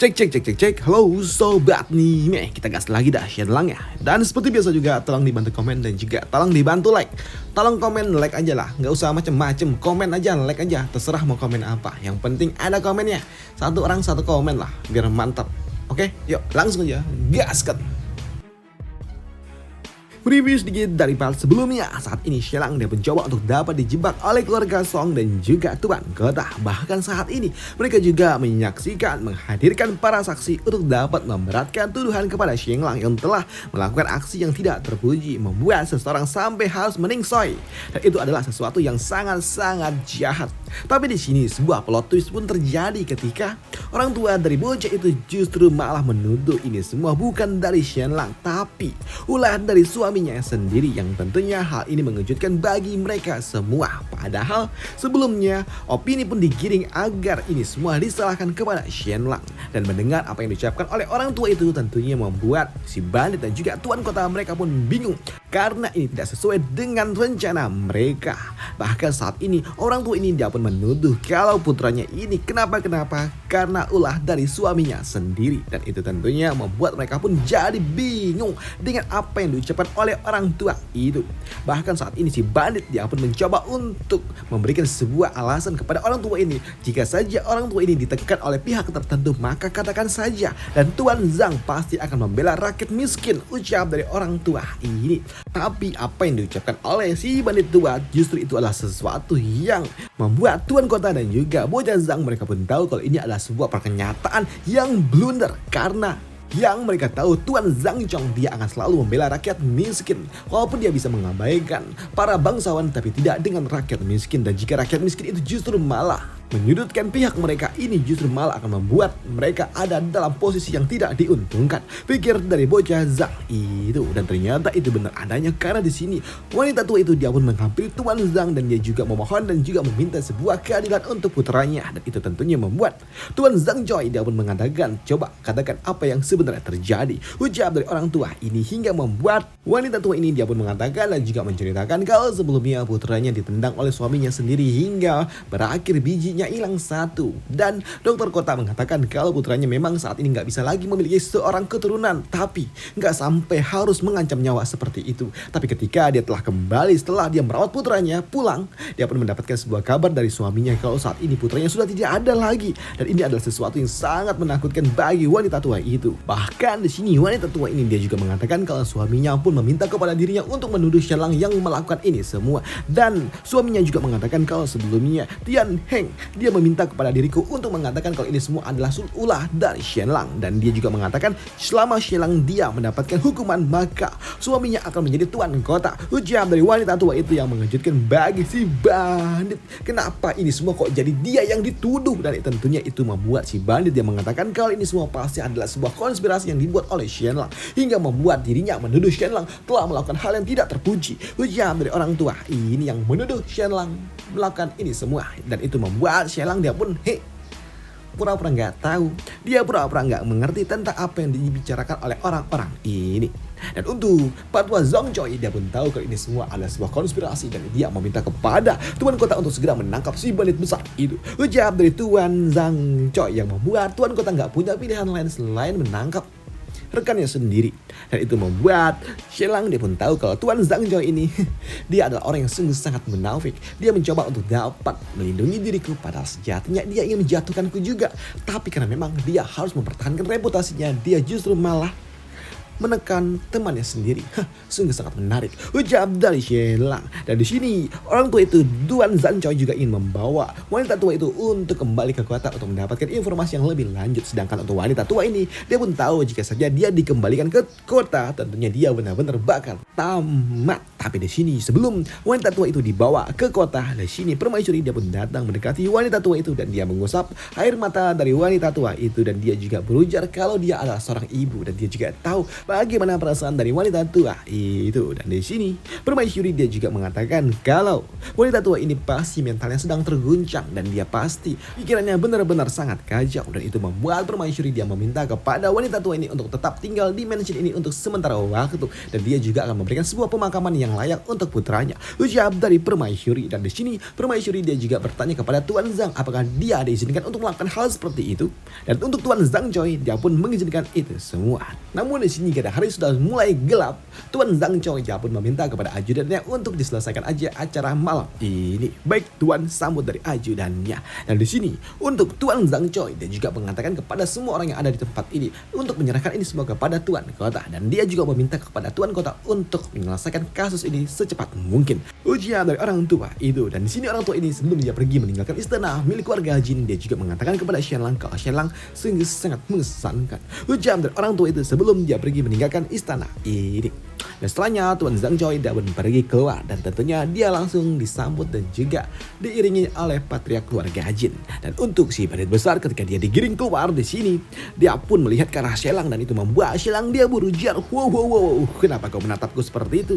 Cek cek cek cek cek. Halo sobat nih, kita gas lagi dah Shenlang ya. Dan seperti biasa juga tolong dibantu komen dan juga tolong dibantu like. Tolong komen like aja lah, nggak usah macem-macem, komen aja, like aja, terserah mau komen apa. Yang penting ada komennya. Satu orang satu komen lah, biar mantap. Oke, yuk langsung aja gaskan. Preview sedikit dari part sebelumnya. Saat ini Shenlang dia mencoba untuk dapat dijebak oleh keluarga Song dan juga Tuan Kota. Bahkan saat ini mereka juga menyaksikan menghadirkan para saksi untuk dapat memberatkan tuduhan kepada Shenlang yang telah melakukan aksi yang tidak terpuji, membuat seseorang sampai harus meningsoy. Dan itu adalah sesuatu yang sangat-sangat jahat. Tapi di sini sebuah plot twist pun terjadi ketika orang tua dari bocah itu justru malah menuduh ini semua bukan dari Shenlang, tapi ulah dari suaminya sendiri, yang tentunya hal ini mengejutkan bagi mereka semua. Padahal sebelumnya opini pun digiring agar ini semua disalahkan kepada Shenlang. Dan mendengar apa yang diucapkan oleh orang tua itu tentunya membuat si bandit dan juga Tuan Kota mereka pun bingung, karena ini tidak sesuai dengan rencana mereka. Bahkan saat ini orang tua ini dia pun menuduh kalau putranya ini kenapa karena ulah dari suaminya sendiri. Dan itu tentunya membuat mereka pun jadi bingung dengan apa yang diucapkan oleh orang tua itu. Bahkan saat ini si bandit dia pun mencoba untuk memberikan sebuah alasan kepada orang tua ini. Jika saja orang tua ini ditekan oleh pihak tertentu, maka katakan saja, dan Tuan Zhang pasti akan membela rakyat miskin, ucap dari orang tua ini. Tapi apa yang diucapkan oleh si bandit tua justru itu adalah sesuatu yang membuat Tuan Kota dan juga bocah Zhang mereka pun tahu kalau ini adalah sebuah pernyataan yang blunder, karena yang mereka tahu Tuan Zhang Chong dia akan selalu membela rakyat miskin, walaupun dia bisa mengabaikan para bangsawan tapi tidak dengan rakyat miskin. Dan jika rakyat miskin itu justru malah menyudutkan pihak mereka, ini justru malah akan membuat mereka ada dalam posisi yang tidak diuntungkan, pikir dari bocah Zhang itu. Dan ternyata itu benar adanya, karena di sini wanita tua itu dia pun menghampiri Tuan Zhang dan dia juga memohon dan juga meminta sebuah keadilan untuk putranya. Dan itu tentunya membuat Tuan Zhang Choi dia pun mengatakan, coba katakan apa yang sebenarnya terjadi, ucap dari orang tua ini, hingga membuat wanita tua ini dia pun mengatakan dan juga menceritakan kalau sebelumnya putranya ditendang oleh suaminya sendiri hingga berakhir bijinya hilang satu. Dan dokter Kota mengatakan kalau putranya memang saat ini nggak bisa lagi memiliki seorang keturunan, tapi nggak sampai harus mengancam nyawa seperti itu. Tapi ketika dia telah kembali setelah dia merawat putranya pulang, dia pun mendapatkan sebuah kabar dari suaminya kalau saat ini putranya sudah tidak ada lagi. Dan ini adalah sesuatu yang sangat menakutkan bagi wanita tua itu. Bahkan di sini wanita tua ini dia juga mengatakan kalau suaminya pun meminta kepada dirinya untuk menuduh Shenlang yang melakukan ini semua. Dan suaminya juga mengatakan kalau sebelumnya Tian Heng dia meminta kepada diriku untuk mengatakan kalau ini semua adalah ulah dari Shenlang. Dan dia juga mengatakan selama Shenlang dia mendapatkan hukuman, maka suaminya akan menjadi Tuan Kota, ucap dari wanita tua itu yang mengejutkan bagi si bandit. Kenapa ini semua kok jadi dia yang dituduh? Dan tentunya itu membuat si bandit dia mengatakan kalau ini semua pasti adalah sebuah konspirasi yang dibuat oleh Shenlang, hingga membuat dirinya menuduh Shenlang telah melakukan hal yang tidak terpuji, ucap dari orang tua ini yang menuduh Shenlang melakukan ini semua. Dan itu membuat Shenlang dia pun pura-pura nggak tahu, dia pura-pura nggak mengerti tentang apa yang dibicarakan oleh orang-orang ini. Dan untuk Patwa Zhang Choi dia pun tahu kalau ini semua adalah sebuah konspirasi, dan dia meminta kepada Tuan Kota untuk segera menangkap si bandit besar itu, ucap dari Tuan Zhang Choi, yang membuat Tuan Kota nggak punya pilihan lain selain menangkap rekannya sendiri. Dan itu membuat Shenlang dia pun tahu kalau Tuan Zhang Choi ini dia adalah orang yang sungguh sangat munafik. Dia mencoba untuk dapat melindungi diriku, padahal sejatinya dia ingin menjatuhkanku juga. Tapi karena memang dia harus mempertahankan reputasinya, dia justru malah menekan temannya sendiri. Sungguh sangat menarik, ucap dari Shenlang. Dan di sini orang tua itu Tuan Zhang Choi juga ingin membawa wanita tua itu untuk kembali ke kota untuk mendapatkan informasi yang lebih lanjut. Sedangkan untuk wanita tua ini dia pun tahu jika saja dia dikembalikan ke kota, tentunya dia benar-benar bakal tamat. Tapi di sini sebelum wanita tua itu dibawa ke kota, di sini permaisuri dia pun datang mendekati wanita tua itu dan dia mengusap air mata dari wanita tua itu. Dan dia juga berujar kalau dia adalah seorang ibu, dan dia juga tahu bagaimana perasaan dari wanita tua itu. Dan di sini permaisuri dia juga mengatakan kalau wanita tua ini pasti mentalnya sedang terguncang, dan dia pasti pikirannya benar-benar sangat kacau. Dan itu membuat permaisuri dia meminta kepada wanita tua ini untuk tetap tinggal di mansion ini untuk sementara waktu, dan dia juga akan memberikan sebuah pemakaman yang yang layak untuk putranya. Ucap dari Permaisuri, dan di sini Permaisuri dia juga bertanya kepada Tuan Zhang apakah dia diizinkan untuk melakukan hal seperti itu. Dan untuk Tuan Zhang Choi dia pun mengizinkan itu semua. Namun di sini ketika hari sudah mulai gelap, Tuan Zhang Choi dia pun meminta kepada ajudannya untuk diselesaikan aja acara malam ini. Baik Tuan, sambut dari ajudannya. Dan di sini untuk Tuan Zhang Choi dia juga mengatakan kepada semua orang yang ada di tempat ini untuk menyerahkan ini semua kepada Tuan Kota, dan dia juga meminta kepada Tuan Kota untuk menyelesaikan kasus ini secepat mungkin. Ujian dari orang tua itu, dan di sini orang tua ini sebelum dia pergi meninggalkan istana milik keluarga Jin, dia juga mengatakan kepada Shenlang kalau Shenlang sungguh sangat mengesankan. Ujian dari orang tua itu sebelum dia pergi meninggalkan istana ini. Dan setelahnya Tuan Zhang Choi dia pun pergi keluar, dan tentunya dia langsung disambut dan juga diiringi oleh patriark keluarga Jin. Dan untuk si bandit besar ketika dia digiring keluar di sini, dia pun melihat ke arah Shenlang, dan itu membuat Shenlang dia berujar, wow, kenapa kau menatapku seperti itu?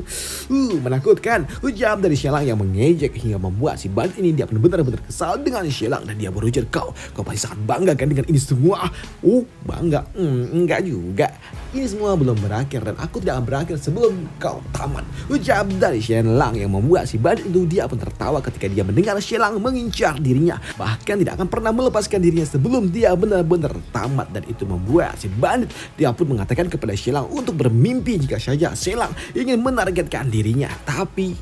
Menakutkan. Ujar dari Shenlang yang mengejek hingga membuat si bandit ini dia pun benar-benar kesal dengan Shenlang, dan dia berujar, kau pasti sangat bangga kan dengan ini semua? Bangga? Enggak juga. Ini semua belum berakhir, dan aku tidak akan berakhir sebelum kau tamat. Ucap dari Shenlang yang membuat si bandit itu dia pun tertawa ketika dia mendengar Shenlang mengincar dirinya, bahkan tidak akan pernah melepaskan dirinya sebelum dia benar-benar tamat. Dan itu membuat si bandit dia pun mengatakan kepada Shenlang untuk bermimpi jika saja Shenlang ingin menargetkan dirinya. Tapi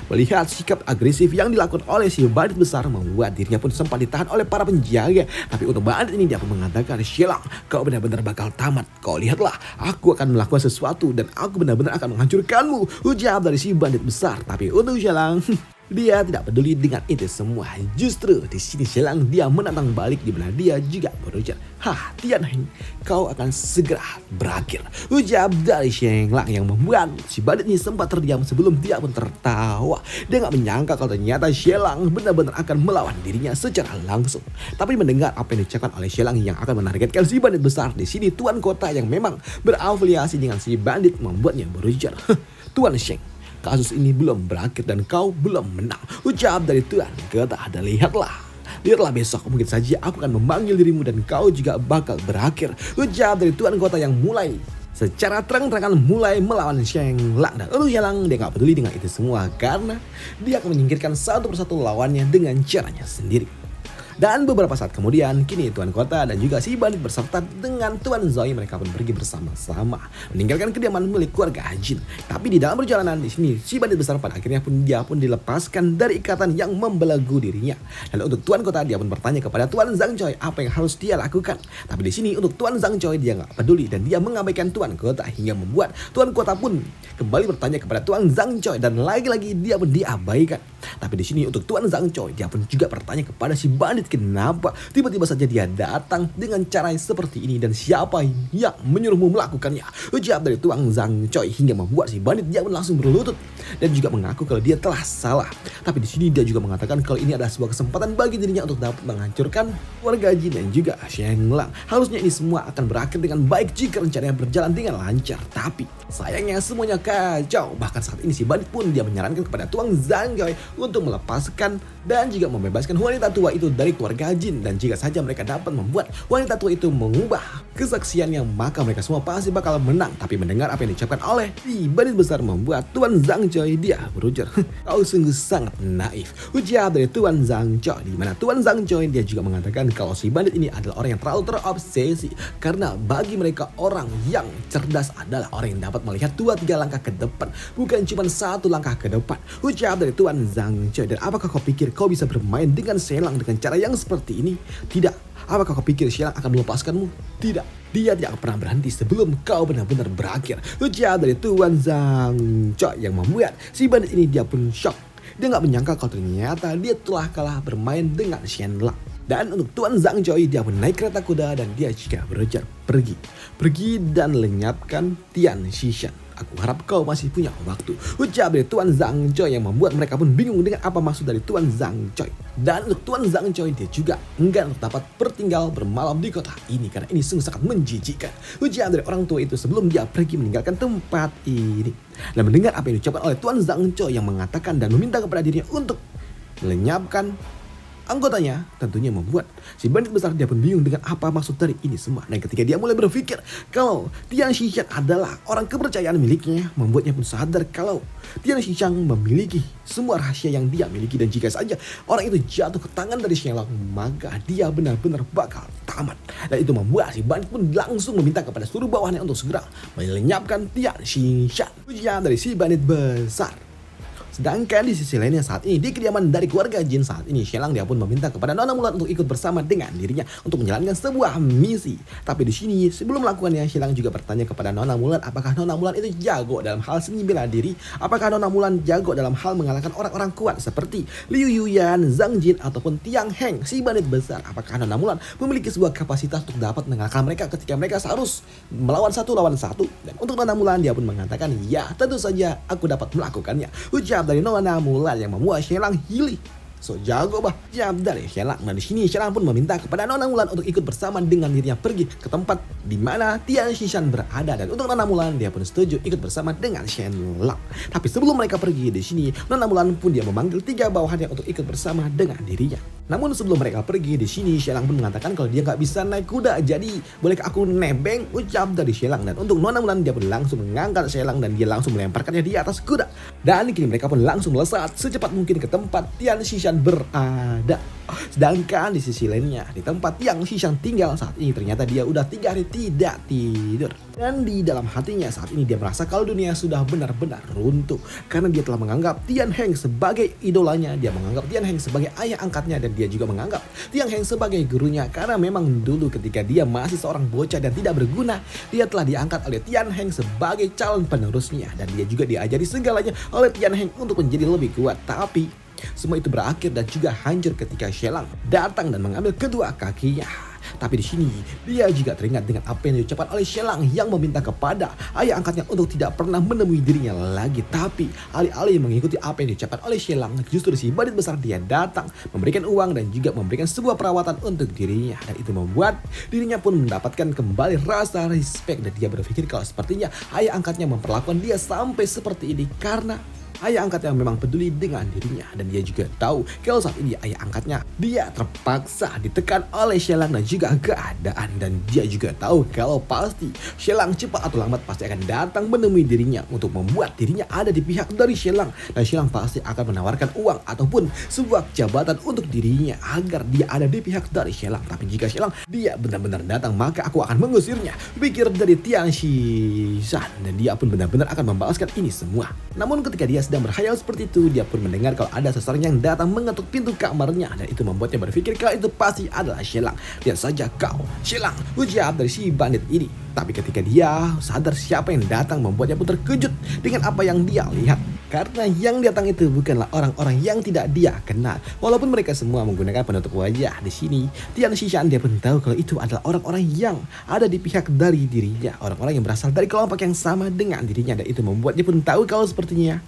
melihat sikap agresif yang dilakukan oleh si bandit besar membuat dirinya pun sempat ditahan oleh para penjaga. Tapi untuk bandit ini dia pun mengatakan, Shenlang, kau benar-benar bakal tamat. Kau lihatlah, aku akan melakukan sesuatu dan aku benar-benar akan menghancurkanmu. Ujar dari si bandit besar. Tapi untuk Shenlang dia tidak peduli dengan itu semua. Justru di sini Shenlang dia menantang balik, di mana dia juga berujar, Tianheng, kau akan segera berakhir. Ujar dari Shenlang yang membuat si bandit ini sempat terdiam sebelum dia pun tertawa. Dia gak menyangka kalau ternyata Shenlang benar-benar akan melawan dirinya secara langsung. Tapi mendengar apa yang diucapkan oleh Shenlang yang akan menargetkan si bandit besar, di sini Tuan Kota yang memang berafiliasi dengan si bandit membuatnya berujar, Tuan Sheng, kasus ini belum berakhir dan kau belum menang. Ucap dari Tuan Kota, dan lihatlah besok mungkin saja aku akan memanggil dirimu dan kau juga bakal berakhir. Ucap dari Tuan Kota yang mulai secara terang-terangan mulai melawan Shenlang. Dan Shenlang dia gak peduli dengan itu semua karena dia akan menyingkirkan satu persatu lawannya dengan caranya sendiri. Dan beberapa saat kemudian, kini Tuan Kota dan juga si bandit berserta dengan Tuan Zoe mereka pun pergi bersama-sama meninggalkan kediaman milik keluarga Jin. Tapi di dalam perjalanan di sini, si bandit besar pada akhirnya pun dia pun dilepaskan dari ikatan yang membelenggu dirinya. Dan untuk Tuan Kota dia pun bertanya kepada Tuan Zhang Choi apa yang harus dia lakukan. Tapi di sini untuk Tuan Zhang Choi dia nggak peduli dan dia mengabaikan Tuan Kota hingga membuat Tuan Kota pun kembali bertanya kepada Tuan Zhang Choi dan lagi-lagi dia pun diabaikan. Tapi di sini untuk Tuan Zhang Choi dia pun juga bertanya kepada si bandit kenapa tiba-tiba saja dia datang dengan cara seperti ini dan siapa yang menyuruhmu melakukannya. Ucap dari Tuan Zhang Choi hingga membuat si bandit dia pun langsung berlutut dan juga mengaku kalau dia telah salah. Tapi di sini dia juga mengatakan kalau ini adalah sebuah kesempatan bagi dirinya untuk dapat menghancurkan warga Jin dan juga Shenlang. Harusnya ini semua akan berakhir dengan baik jika rencananya berjalan dengan lancar. Tapi sayangnya semuanya kacau. Bahkan saat ini si bandit pun dia menyarankan kepada Tuan Zhang Choi untuk melepaskan dan juga membebaskan wanita tua itu dari keluarga Jin. Dan jika saja mereka dapat membuat wanita tua itu mengubah kesaksiannya, maka mereka semua pasti bakal menang. Tapi mendengar apa yang diucapkan oleh si bandit besar membuat Tuan Zhang Choi dia berujar, kau sungguh sangat naif. Ujar dari Tuan Zhang Choi, di mana Tuan Zhang Choi dia juga mengatakan kalau si bandit ini adalah orang yang terlalu terobsesi, karena bagi mereka orang yang cerdas adalah orang yang dapat melihat 2-3 langkah ke depan, bukan cuma 1 langkah ke depan. Ujar dari Tuan Zhang Choi, dan apakah kau pikir kau bisa bermain dengan Shenlang dengan cara yang seperti ini? Tidak. Apakah kau pikir Shenlang akan melepaskanmu? Tidak. Dia tidak akan pernah berhenti sebelum kau benar-benar berakhir. Ujar dari Tuan Zhang Choi yang membuat si bandit ini dia pun shock. Dia nggak menyangka kalau ternyata dia telah kalah bermain dengan Shenlang. Dan untuk Tuan Zhang Choi dia pun naik kereta kuda dan dia juga berujar, pergi dan lenyapkan Tian Xishan. Aku harap kau masih punya waktu. Ucap dari Tuan Zhang Choi yang membuat mereka pun bingung dengan apa maksud dari Tuan Zhang Choi. Dan untuk Tuan Zhang Choi dia juga enggan dapat bertinggal bermalam di kota ini karena ini sungguh sangat menjijikkan. Ucap dari orang tua itu sebelum dia pergi meninggalkan tempat ini. Dan mendengar apa yang diucapkan oleh Tuan Zhang Choi yang mengatakan dan meminta kepada dirinya untuk melenyapkan anggotanya tentunya membuat si bandit besar dia pun bingung dengan apa maksud dari ini semua. Dan ketika dia mulai berpikir kalau Tian Xishan adalah orang kepercayaan miliknya, membuatnya pun sadar kalau Tian Xishan memiliki semua rahasia yang dia miliki. Dan jika saja orang itu jatuh ke tangan dari Shenlong, maka dia benar-benar bakal tamat. Dan itu membuat si bandit pun langsung meminta kepada seluruh bawahannya untuk segera melenyapkan Tian Xishan. Ujian dari si bandit besar. Sedangkan di sisi lainnya saat ini di kediaman dari keluarga Jin saat ini, Shenlong dia pun meminta kepada Nona Mulan untuk ikut bersama dengan dirinya untuk menjalankan sebuah misi. Tapi di sini sebelum melakukannya, Shenlong juga bertanya kepada Nona Mulan apakah Nona Mulan itu jago dalam hal seni bela diri, apakah Nona Mulan jago dalam hal mengalahkan orang-orang kuat seperti Liu Yuyan, Zhang Jin ataupun Tiang Heng si bandit besar. Apakah Nona Mulan memiliki sebuah kapasitas untuk dapat mengalahkan mereka ketika mereka harus melawan satu lawan satu? Dan untuk Nona Mulan dia pun mengatakan ya tentu saja aku dapat melakukannya. Ucap dari Nona Mulan yang membuat Shenlong hilih. So jago bah, jawab dari Shenlong. Dan di sini Shenlong pun meminta kepada Nona Mulan untuk ikut bersama dengan dirinya pergi ke tempat di mana Tian Xishan berada. Dan untuk Nona Mulan dia pun setuju ikut bersama dengan Shenlong. Tapi sebelum mereka pergi di sini, Nona Mulan pun dia memanggil 3 bawahannya untuk ikut bersama dengan dirinya. Namun sebelum mereka pergi di sini, Shenlong pun mengatakan kalau dia nggak bisa naik kuda, jadi bolehkah aku nebeng? Ucap dari Shenlong. Dan untuk Nona Mulan dia pun langsung mengangkat Shenlong dan dia langsung melemparkannya di atas kuda. Dan kini mereka pun langsung melesat secepat mungkin ke tempat Tian Xishan berada. Sedangkan di sisi lainnya, di tempat yang Xishan tinggal saat ini, ternyata dia udah 3 hari tidak tidur. Dan di dalam hatinya saat ini dia merasa kalau dunia sudah benar-benar runtuh. Karena dia telah menganggap Tian Heng sebagai idolanya, dia menganggap Tian Heng sebagai ayah angkatnya, dan dia juga menganggap Tian Heng sebagai gurunya. Karena memang dulu ketika dia masih seorang bocah dan tidak berguna, dia telah diangkat oleh Tian Heng sebagai calon penerusnya. Dan dia juga diajari segalanya oleh Tian Heng untuk menjadi lebih kuat. Tapi semua itu berakhir dan juga hancur ketika Shenlong datang dan mengambil kedua kakinya. Tapi di sini dia juga teringat dengan apa yang diucapkan oleh Shenlong yang meminta kepada ayah angkatnya untuk tidak pernah menemui dirinya lagi. Tapi alih-alih mengikuti apa yang diucapkan oleh Shenlong, justru si bandit besar dia datang memberikan uang dan juga memberikan sebuah perawatan untuk dirinya. Dan itu membuat dirinya pun mendapatkan kembali rasa respect. Dan dia berpikir kalau sepertinya ayah angkatnya memperlakukan dia sampai seperti ini karena ayah angkat yang memang peduli dengan dirinya. Dan dia juga tahu kalau saat ini ayah angkatnya dia terpaksa ditekan oleh Shenlong dan juga keadaan. Dan dia juga tahu kalau pasti Shenlong cepat atau lambat pasti akan datang menemui dirinya untuk membuat dirinya ada di pihak dari Shenlong. Dan Shenlong pasti akan menawarkan uang ataupun sebuah jabatan untuk dirinya agar dia ada di pihak dari Shenlong. Tapi jika Shenlong dia benar-benar datang, maka aku akan mengusirnya, pikir dari Tian Xishan. Dan dia pun benar-benar akan membalaskan ini semua. Namun ketika dia sedang berhayal seperti itu, dia pun mendengar kalau ada seseorang yang datang mengetuk pintu kamarnya. Dan itu membuatnya berpikir kalau itu pasti adalah Shenlong. Lihat saja kau, Shenlong, ucap dari si bandit ini. Tapi ketika dia sadar siapa yang datang, membuatnya pun terkejut dengan apa yang dia lihat. Karena yang datang itu bukanlah orang-orang yang tidak dia kenal. Walaupun mereka semua menggunakan penutup wajah di sini, Tian Xishan dia pun tahu kalau itu adalah orang-orang yang ada di pihak dari dirinya. Orang-orang yang berasal dari kelompok yang sama dengan dirinya. Dan itu membuatnya pun tahu kalau sepertinya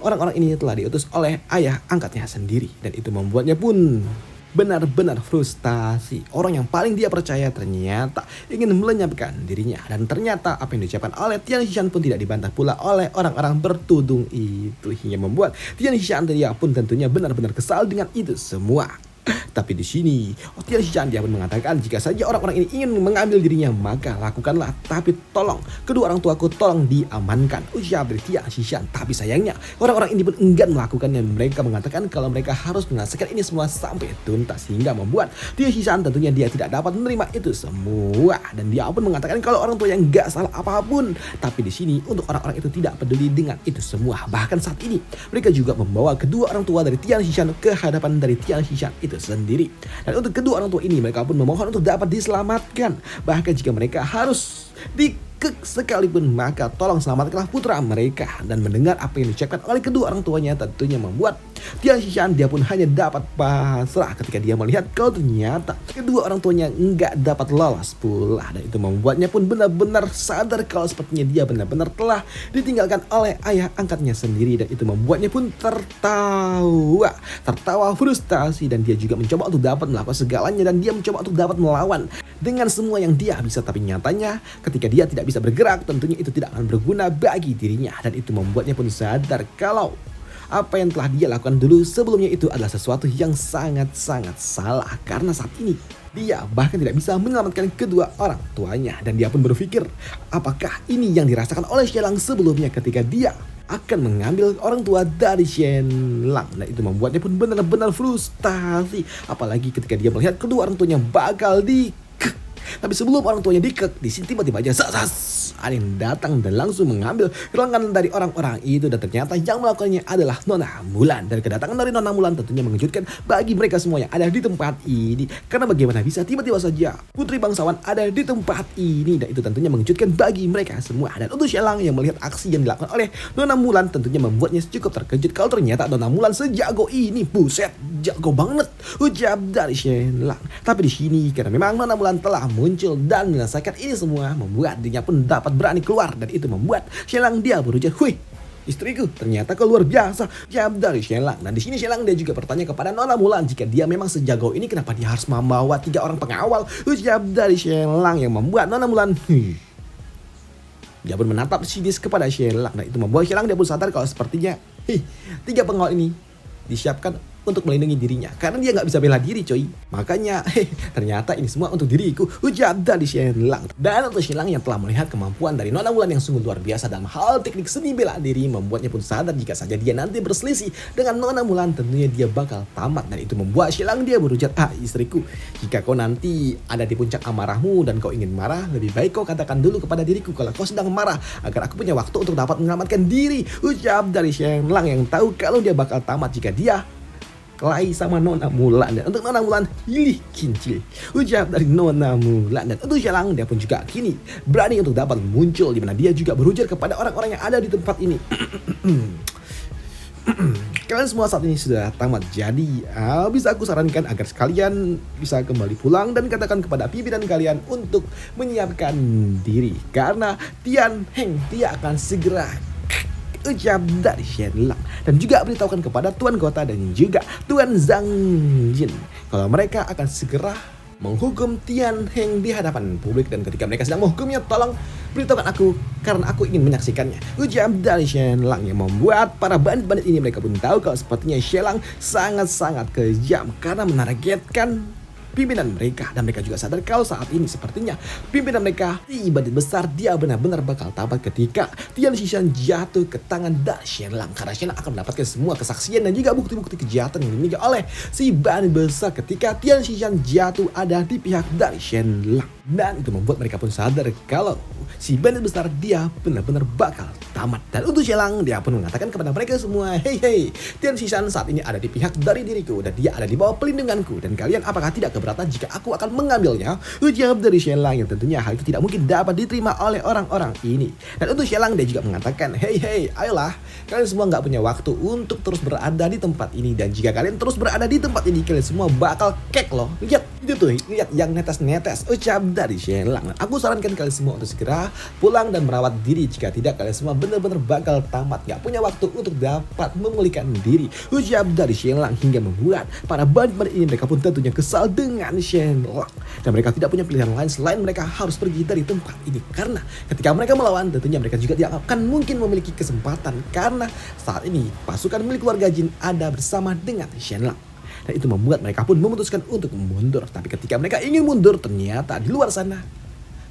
orang-orang ini telah diutus oleh ayah angkatnya sendiri. Dan itu membuatnya pun benar-benar frustasi. Orang yang paling dia percaya ternyata ingin melenyapkan dirinya. Dan ternyata apa yang diucapkan oleh Tian Xishan pun tidak dibantah pula oleh orang-orang bertudung itu. Hingga membuat Tian Xishan dia pun tentunya benar-benar kesal dengan itu semua. Tapi di sini Tian Xishan dia pun mengatakan jika saja orang-orang ini ingin mengambil dirinya maka lakukanlah, tapi tolong kedua orang tuaku tolong diamankan, ucap dari Tian Xishan. Tapi sayangnya orang-orang ini pun enggan melakukannya. Mereka mengatakan kalau mereka harus menyelesaikan ini semua sampai tuntas, hingga membuat Tian Xishan tentunya dia tidak dapat menerima itu semua. Dan dia pun mengatakan kalau orang tua yang gak salah apapun. Tapi di sini untuk orang-orang itu tidak peduli dengan itu semua. Bahkan saat ini mereka juga membawa kedua orang tua dari Tian Xishan ke hadapan dari Tian Xishan itu sendiri. Dan untuk kedua orang tua ini mereka pun memohon untuk dapat diselamatkan. Bahkan jika mereka harus sekalipun maka tolong selamatkanlah putra mereka. Dan mendengar apa yang diucapkan oleh kedua orang tuanya tentunya membuat Tian Xishan dia pun hanya dapat pasrah ketika dia melihat kalau ternyata kedua orang tuanya enggak dapat lolos pula. Dan itu membuatnya pun benar-benar sadar kalau sepertinya dia benar-benar telah ditinggalkan oleh ayah angkatnya sendiri. Dan itu membuatnya pun tertawa frustasi. Dan dia juga mencoba untuk dapat melakukan segalanya, dan dia mencoba untuk dapat melawan dengan semua yang dia bisa. Tapi nyatanya ketika dia tidak bisa bergerak, tentunya itu tidak akan berguna bagi dirinya. Dan itu membuatnya pun sadar kalau apa yang telah dia lakukan dulu sebelumnya itu adalah sesuatu yang sangat-sangat salah. Karena saat ini dia bahkan tidak bisa menyelamatkan kedua orang tuanya. Dan dia pun berpikir, apakah ini yang dirasakan oleh Xie Lang sebelumnya ketika dia akan mengambil orang tua dari Shen Lang. Dan itu membuatnya pun benar-benar frustasi. Apalagi ketika dia melihat kedua orang tuanya bakal tapi sebelum orang tuanya dikek, di sini tiba-tiba aja ada yang datang dan langsung mengambil lengan dari orang-orang itu. Dan ternyata yang melakukannya adalah Nona Mulan. Dan kedatangan dari Nona Mulan tentunya mengejutkan bagi mereka semua yang ada di tempat ini. Karena bagaimana bisa tiba-tiba saja putri bangsawan ada di tempat ini. Dan itu tentunya mengejutkan bagi mereka semua. Dan untuk Xie Lang yang melihat aksi yang dilakukan oleh Nona Mulan tentunya membuatnya cukup terkejut. Kalau ternyata Nona Mulan sejago ini, buset, jago banget ucap dari Xie Lang. Tapi di sini karena memang Nona Mulan telah muncul dan menyelesaikan ini semua, membuat dirinya pun dapat berani keluar. Dan itu membuat Xie Lang dia berujar, "Wih, istriku ternyata kau luar biasa," jawab dari Xie Lang. Dan di sini Xie Lang dia juga bertanya kepada Nona Mulan, jika dia memang sejago ini kenapa dia harus membawa 3 orang pengawal, ucap dari Xie Lang yang membuat Nona Mulan dia pun menatap sidis kepada Xie Lang. Dan itu membuat Xie Lang dia pun sadar kalau sepertinya 3 pengawal ini disiapkan untuk melindungi dirinya, karena dia nggak bisa bela diri coy. Makanya ternyata ini semua untuk diriku, ucap dari Xie Lang. Dan untuk Xie Lang yang telah melihat kemampuan dari Nona Mulan yang sungguh luar biasa dalam hal teknik seni bela diri, membuatnya pun sadar jika saja dia nanti berselisih dengan Nona Mulan tentunya dia bakal tamat. Dan itu membuat Xie Lang dia berujar, istriku, jika kau nanti ada di puncak amarahmu dan kau ingin marah, lebih baik kau katakan dulu kepada diriku kalau kau sedang marah, agar aku punya waktu untuk dapat menyelamatkan diri, ucap dari Xie Lang yang tahu kalau dia bakal tamat jika dia kelahi sama Nona Mulan. Dan untuk Nona Mulan, hilih kincil, ucap dari Nona Mulan. Dan untuk Xie Lang dia pun juga kini berani untuk dapat muncul, di mana dia juga berujar kepada orang-orang yang ada di tempat ini. Kalian semua saat ini sudah tamat, jadi bisa aku sarankan agar sekalian bisa kembali pulang dan katakan kepada pimpinan kalian untuk menyiapkan diri, karena Tian Heng dia akan segera, ucap dari Xie Lang. Dan juga beritahukan kepada Tuan Kota dan juga Tuan Zhang Jin kalau mereka akan segera menghukum Tian Heng di hadapan publik. Dan ketika mereka sedang menghukumnya, tolong beritahukan aku karena aku ingin menyaksikannya, ucap dari Xie Lang yang membuat para bandit-bandit ini mereka pun tahu kalau sepertinya Xie Lang sangat-sangat kejam karena menargetkan pimpinan mereka. Dan mereka juga sadar kalau saat ini sepertinya pimpinan mereka di bandit besar dia benar-benar bakal tamat ketika Tian Xishan jatuh ke tangan dari Xie Lang. Karena Xie Lang akan mendapatkan semua kesaksian dan juga bukti-bukti kejahatan yang dimiliki oleh si bandit besar ketika Tian Xishan jatuh ada di pihak dari Xie Lang. Dan itu membuat mereka pun sadar kalau si bandit besar dia benar-benar bakal tamat. Dan untuk Xie Lang dia pun mengatakan kepada mereka semua, hei, Tian Xishan saat ini ada di pihak dari diriku dan dia ada di bawah pelindunganku, dan kalian apakah tidak keberatan jika aku akan mengambilnya, ucap dari Xie Lang yang tentunya hal itu tidak mungkin dapat diterima oleh orang-orang ini. Dan untuk Xie Lang dia juga mengatakan, hei, ayolah, kalian semua nggak punya waktu untuk terus berada di tempat ini, dan jika kalian terus berada di tempat ini kalian semua bakal kek loh. Lihat itu tuh, lihat yang netes-netes, ucap dari Xie Lang. Dan aku sarankan kalian semua untuk segera pulang dan merawat diri, jika tidak kalian semua benar-benar bakal tamat, nggak punya waktu untuk dapat memulihkan diri, ucap dari Xie Lang. Hingga membuat para bandit-bandit ini mereka pun tentunya kesal dengan Xie Lang, dan mereka tidak punya pilihan lain selain mereka harus pergi dari tempat ini, karena ketika mereka melawan tentunya mereka juga tidak akan mungkin memiliki kesempatan, karena saat ini pasukan milik keluarga Jin ada bersama dengan Xie Lang. Dan itu membuat mereka pun memutuskan untuk mundur. Tapi ketika mereka ingin mundur, ternyata di luar sana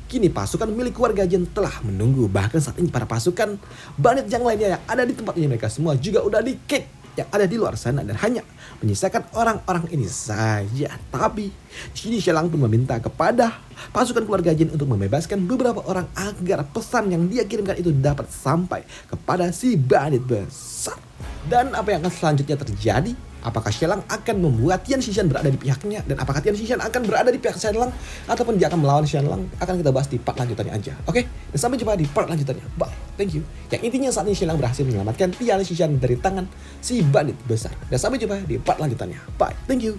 kini pasukan milik keluarga Jin telah menunggu. Bahkan saat ini para pasukan bandit yang lainnya yang ada di tempat ini mereka semua juga udah di-kick yang ada di luar sana, dan hanya menyisakan orang-orang ini saja. Tapi sini Xie Lang pun meminta kepada pasukan keluarga Jin untuk membebaskan beberapa orang agar pesan yang dia kirimkan itu dapat sampai kepada si bandit besar. Dan apa yang akan selanjutnya terjadi? Apakah Xie Lang akan membuat Tian Xishan berada di pihaknya? Dan apakah Tian Xishan akan berada di pihak Xie Lang? Ataupun dia akan melawan Xie Lang? Akan kita bahas di part lanjutannya aja. Oke? Dan sampai jumpa di part lanjutannya. Bye. Thank you. Yang intinya saat ini Xie Lang berhasil menyelamatkan Tian Xishan dari tangan si bandit besar. Dan sampai jumpa di part lanjutannya. Bye. Thank you.